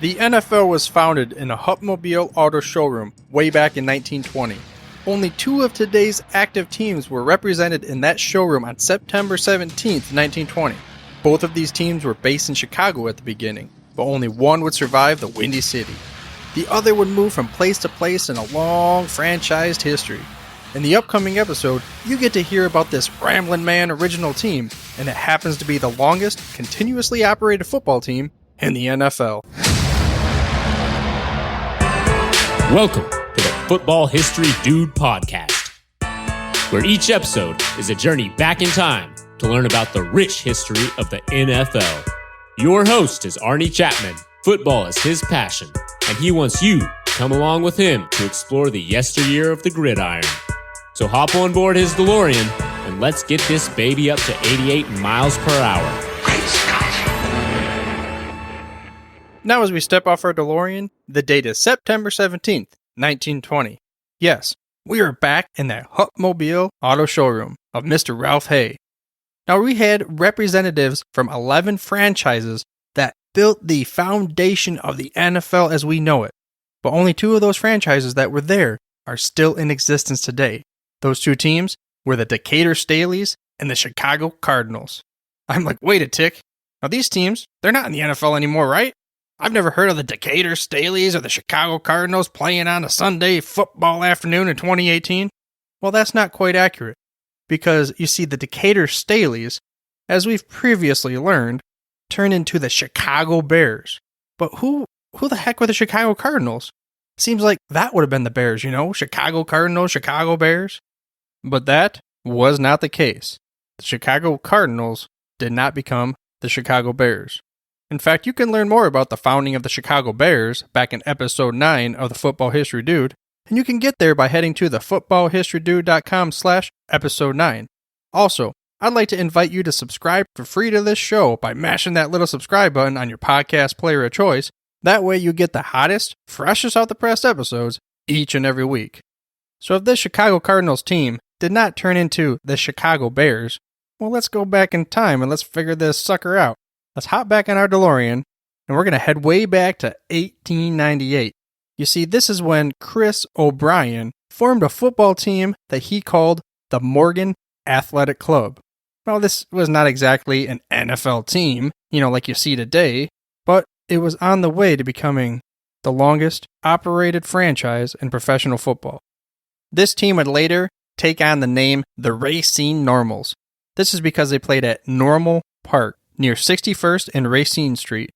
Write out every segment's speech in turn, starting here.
The NFL was founded in a Hupmobile auto showroom way back in 1920. Only two of today's active teams were represented in that showroom on September 17, 1920. Both of these teams were based in Chicago at the beginning, but only one would survive the Windy City. The other would move from place to place in a long franchised history. In the upcoming episode, you get to hear about this Ramblin' Man original team, and it happens to be the longest continuously operated football team in the NFL. Welcome to the Football History Dude podcast, where each episode is a journey back in time to learn about the rich history of the NFL. Your host is Arnie Chapman. Football is his passion, and he wants you to come along with him to explore the yesteryear of the gridiron. So hop on board his DeLorean and let's get this baby up to 88 miles per hour. Great Scott! Now as we step off our DeLorean, the date is September 17th, 1920. Yes, we are back in that Hupmobile auto showroom of Mr. Ralph Hay. Now we had representatives from 11 franchises that built the foundation of the NFL as we know it. But only two of those franchises that were there are still in existence today. Those two teams were the Decatur Staleys and the Chicago Cardinals. I'm like, wait a tick. Now these teams, they're not in the NFL anymore, right? I've never heard of the Decatur Staleys or the Chicago Cardinals playing on a Sunday football afternoon in 2018. Well, that's not quite accurate. Because you see, the Decatur Staleys, as we've previously learned, turned into the Chicago Bears. But who the heck were the Chicago Cardinals? Seems like that would have been the Bears, you know? Chicago Cardinals, Chicago Bears. But that was not the case. The Chicago Cardinals did not become the Chicago Bears. In fact, you can learn more about the founding of the Chicago Bears back in episode 9 of the Football History Dude, and you can get there by heading to the footballhistorydude.com/episode 9. Also, I'd like to invite you to subscribe for free to this show by mashing that little subscribe button on your podcast player of choice. That way you get the hottest, freshest off the press episodes each and every week. So if this Chicago Cardinals team did not turn into the Chicago Bears, well, let's go back in time and let's figure this sucker out. Let's hop back in our DeLorean, and we're going to head way back to 1898. You see, this is when Chris O'Brien formed a football team that he called the Morgan Athletic Club. Well, this was not exactly an NFL team, like you see today, but it was on the way to becoming the longest operated franchise in professional football. This team would later take on the name the Racine Normals. This is because they played at Normal Park near 61st and Racine Street.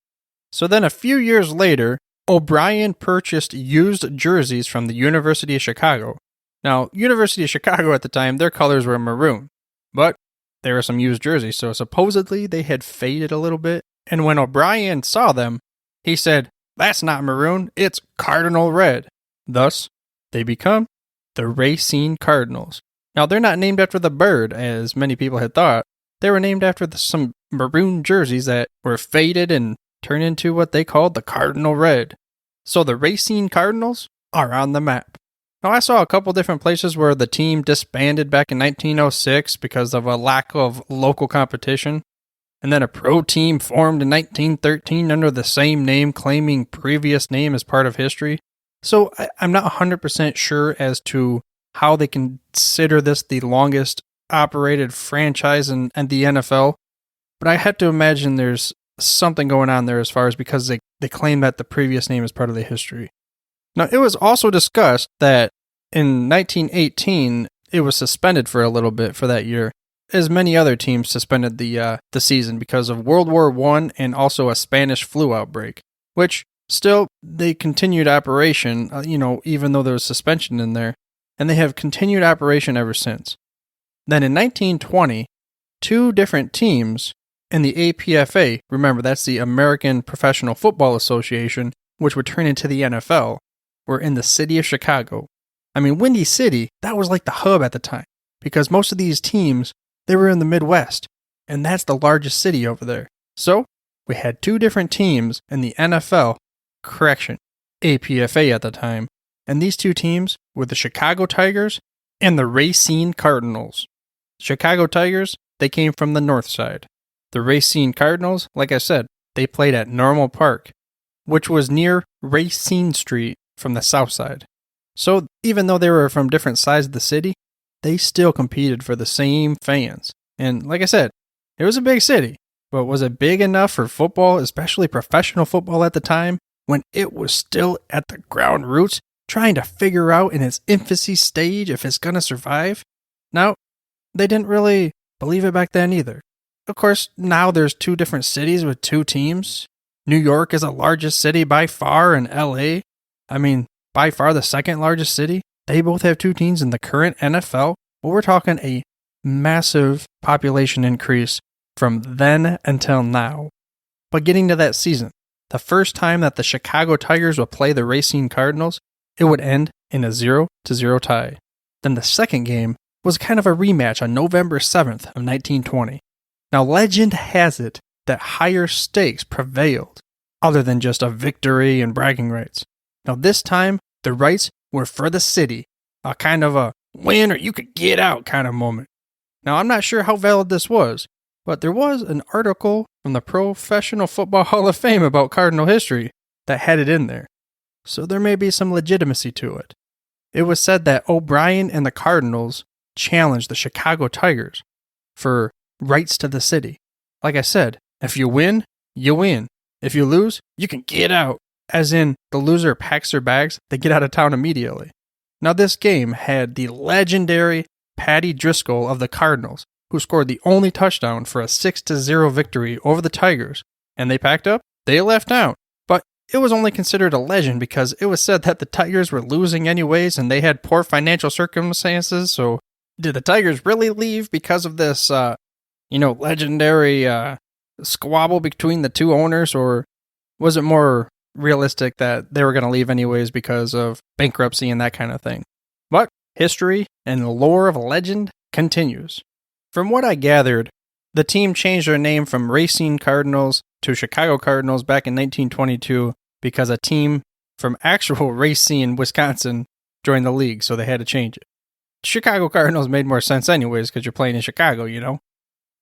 So then a few years later, O'Brien purchased used jerseys from the University of Chicago. Now, University of Chicago at the time, their colors were maroon, but there were some used jerseys, so supposedly they had faded a little bit. And when O'Brien saw them, he said, "That's not maroon, it's cardinal red." Thus, they become the Racine Cardinals. Now, they're not named after the bird, as many people had thought. They were named after some maroon jerseys that were faded and turned into what they called the cardinal red. So the Racine Cardinals are on the map. Now, I saw a couple different places where the team disbanded back in 1906 because of a lack of local competition. And then a pro team formed in 1913 under the same name, claiming previous name as part of history. So I'm not 100% sure as to how they consider this the longest operated franchise in the NFL. But I had to imagine there's something going on there as far as because they claim that the previous name is part of the history. Now, it was also discussed that in 1918, it was suspended for a little bit for that year, as many other teams suspended the season because of World War I and also a Spanish flu outbreak, which still they continued operation, even though there was suspension in there, and they have continued operation ever since. Then in 1920, two different teams in the APFA, remember that's the American Professional Football Association, which would turn into the NFL, were in the city of Chicago. I mean, Windy City, that was like the hub at the time, because most of these teams, they were in the Midwest, and that's the largest city over there. So, we had two different teams in the NFL, APFA at the time, and these two teams were the Chicago Tigers and the Racine Cardinals. Chicago Tigers, they came from the north side. The Racine Cardinals, like I said, they played at Normal Park. which was near Racine Street from the south side. So even though they were from different sides of the city, they still competed for the same fans. And like I said, it was a big city, but was it big enough for football, especially professional football at the time, when it was still at the ground roots, trying to figure out in its infancy stage if it's going to survive? Now, they didn't really believe it back then either. Of course, now there's two different cities with two teams. New York is the largest city by far, and LA, by far the second largest city. They both have two teams in the current NFL, but we're talking a massive population increase from then until now. But getting to that season, the first time that the Chicago Tigers would play the Racine Cardinals, it would end in a 0-0 tie. Then the second game was kind of a rematch on November 7th of 1920. Now legend has it that higher stakes prevailed, other than just a victory and bragging rights. Now this time, the rights were for the city, a kind of a win or you could get out kind of moment. Now I'm not sure how valid this was, but there was an article from the Professional Football Hall of Fame about Cardinal history that had it in there. So there may be some legitimacy to it. It was said that O'Brien and the Cardinals challenged the Chicago Tigers for rights to the city. Like I said, if you win, you win. If you lose, you can get out. As in, the loser packs their bags, they get out of town immediately. Now this game had the legendary Patty Driscoll of the Cardinals, who scored the only touchdown for a 6-0 victory over the Tigers, and they packed up, they left town. But it was only considered a legend because it was said that the Tigers were losing anyways and they had poor financial circumstances, so did the Tigers really leave because of this, legendary squabble between the two owners, or was it more realistic that they were going to leave anyways because of bankruptcy and that kind of thing? But history and the lore of legend continues. From what I gathered, the team changed their name from Racine Cardinals to Chicago Cardinals back in 1922 because a team from actual Racine, Wisconsin joined the league, so they had to change it. Chicago Cardinals made more sense anyways because you're playing in Chicago, you know?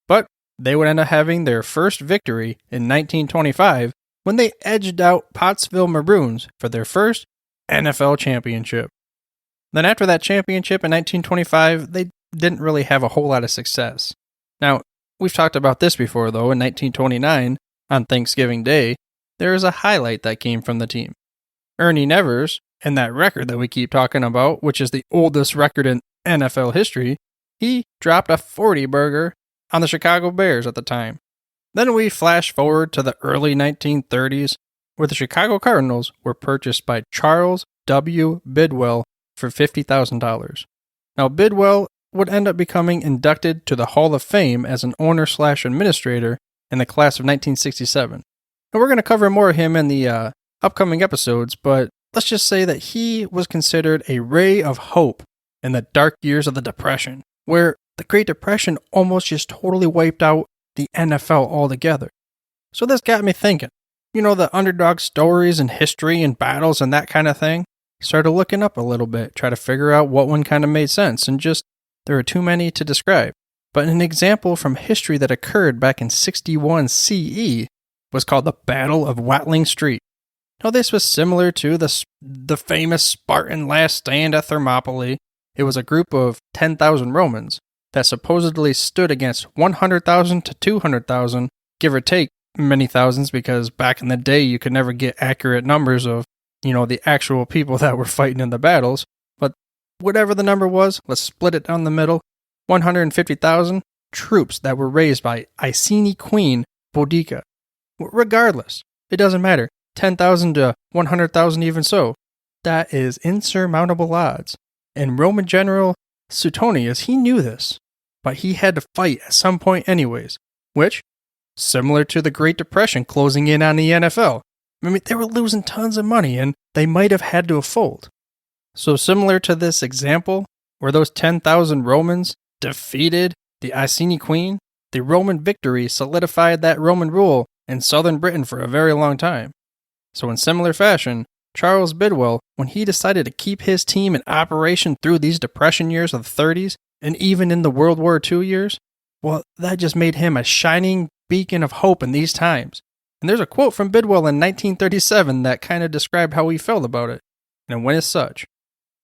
But they would end up having their first victory in 1925 when they edged out Pottsville Maroons for their first NFL championship. Then after that championship in 1925, they didn't really have a whole lot of success. Now, we've talked about this before though. In 1929, on Thanksgiving Day, there is a highlight that came from the team. Ernie Nevers, and that record that we keep talking about, which is the oldest record in NFL history, he dropped a 40-burger on the Chicago Bears at the time. Then we flash forward to the early 1930s, where the Chicago Cardinals were purchased by Charles W. Bidwell for $50,000. Now, Bidwell would end up becoming inducted to the Hall of Fame as an owner/administrator in the class of 1967. And we're going to cover more of him in the upcoming episodes, but let's just say that he was considered a ray of hope in the dark years of the Depression, where the Great Depression almost just totally wiped out the NFL altogether. So this got me thinking, the underdog stories and history and battles and that kind of thing. Started looking up a little bit, try to figure out what one kind of made sense, and just, there are too many to describe. But an example from history that occurred back in 61 CE was called the Battle of Watling Street. Now this was similar to the famous Spartan last stand at Thermopylae. It was a group of 10,000 Romans that supposedly stood against 100,000 to 200,000, give or take many thousands, because back in the day you could never get accurate numbers of, the actual people that were fighting in the battles. But whatever the number was, let's split it down the middle. 150,000 troops that were raised by Iceni Queen Boudica. Regardless, it doesn't matter. 10,000 to 100,000 even so. That is insurmountable odds. And Roman general Suetonius, he knew this, but he had to fight at some point anyways, which, similar to the Great Depression closing in on the NFL, they were losing tons of money and they might have had to fold. So similar to this example, where those 10,000 Romans defeated the Iceni Queen, the Roman victory solidified that Roman rule in southern Britain for a very long time. So in similar fashion, Charles Bidwell, when he decided to keep his team in operation through these Depression years of the 30s, and even in the World War II years, well, that just made him a shining beacon of hope in these times. And there's a quote from Bidwell in 1937 that kind of described how he felt about it, and it went as such.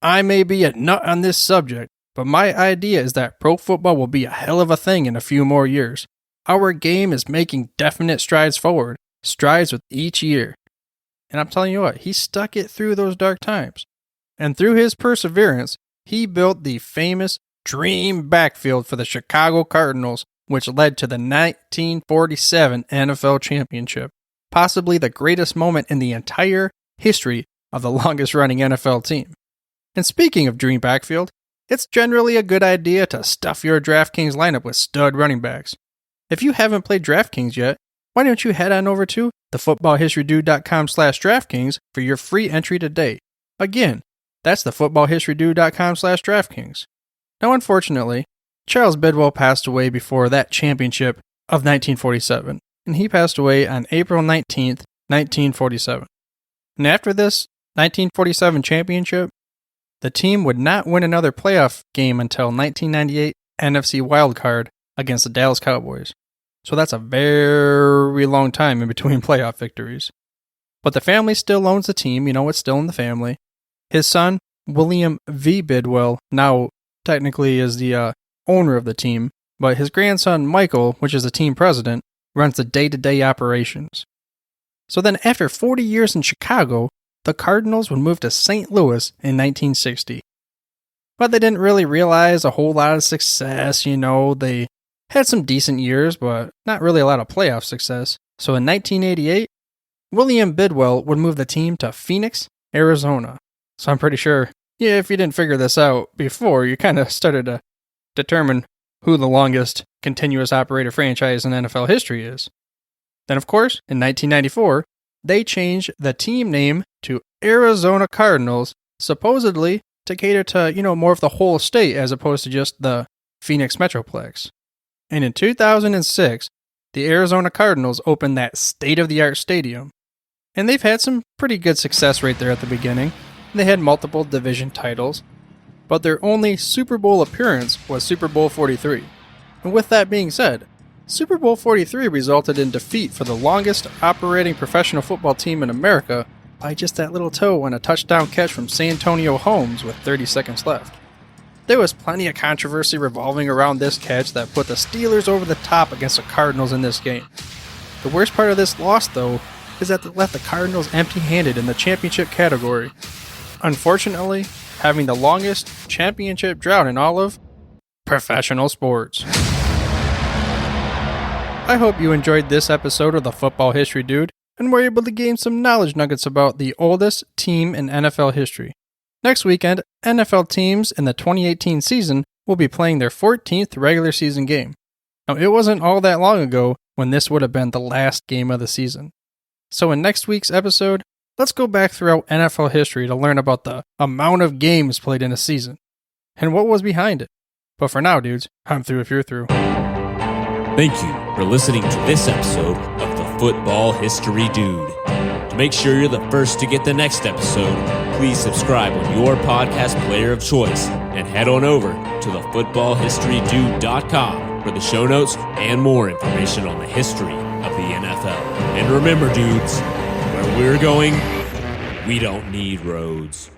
I may be a nut on this subject, but my idea is that pro football will be a hell of a thing in a few more years. Our game is making definite strides forward, strides with each year. And I'm telling you what, he stuck it through those dark times. And through his perseverance, he built the famous dream backfield for the Chicago Cardinals, which led to the 1947 NFL Championship, possibly the greatest moment in the entire history of the longest-running NFL team. And speaking of dream backfield, it's generally a good idea to stuff your DraftKings lineup with stud running backs. If you haven't played DraftKings yet, why don't you head on over to thefootballhistorydude.com/DraftKings for your free entry today. Again, that's thefootballhistorydude.com/DraftKings. Now, unfortunately, Charles Bidwell passed away before that championship of 1947, and he passed away on April 19th, 1947. And after this 1947 championship, the team would not win another playoff game until 1998 NFC wildcard against the Dallas Cowboys. So that's a very long time in between playoff victories. But the family still owns the team, it's still in the family. His son, William V. Bidwell, now technically is the owner of the team, but his grandson, Michael, which is the team president, runs the day-to-day operations. So then after 40 years in Chicago, the Cardinals would move to St. Louis in 1960. But they didn't really realize a whole lot of success, they had some decent years, but not really a lot of playoff success. So in 1988, William Bidwell would move the team to Phoenix, Arizona. So I'm pretty sure, if you didn't figure this out before, you kind of started to determine who the longest continuous operator franchise in NFL history is. Then, of course, in 1994, they changed the team name to Arizona Cardinals, supposedly to cater to, more of the whole state as opposed to just the Phoenix Metroplex. And in 2006, the Arizona Cardinals opened that state-of-the-art stadium. And they've had some pretty good success right there at the beginning. They had multiple division titles, but their only Super Bowl appearance was Super Bowl 43. And with that being said, Super Bowl 43 resulted in defeat for the longest operating professional football team in America by just that little toe and a touchdown catch from Santonio Holmes with 30 seconds left. There was plenty of controversy revolving around this catch that put the Steelers over the top against the Cardinals in this game. The worst part of this loss, though, is that it left the Cardinals empty-handed in the championship category. Unfortunately, having the longest championship drought in all of professional sports. I hope you enjoyed this episode of the Football History Dude and were able to gain some knowledge nuggets about the oldest team in NFL history. Next weekend, NFL teams in the 2018 season will be playing their 14th regular season game. Now, it wasn't all that long ago when this would have been the last game of the season. So in next week's episode, let's go back throughout NFL history to learn about the amount of games played in a season and what was behind it. But for now, dudes, I'm through if you're through. Thank you for listening to this episode of the Football History Dude. To make sure you're the first to get the next episode, please subscribe on your podcast player of choice and head on over to thefootballhistorydude.com for the show notes and more information on the history of the NFL. And remember, dudes, where we're going, we don't need roads.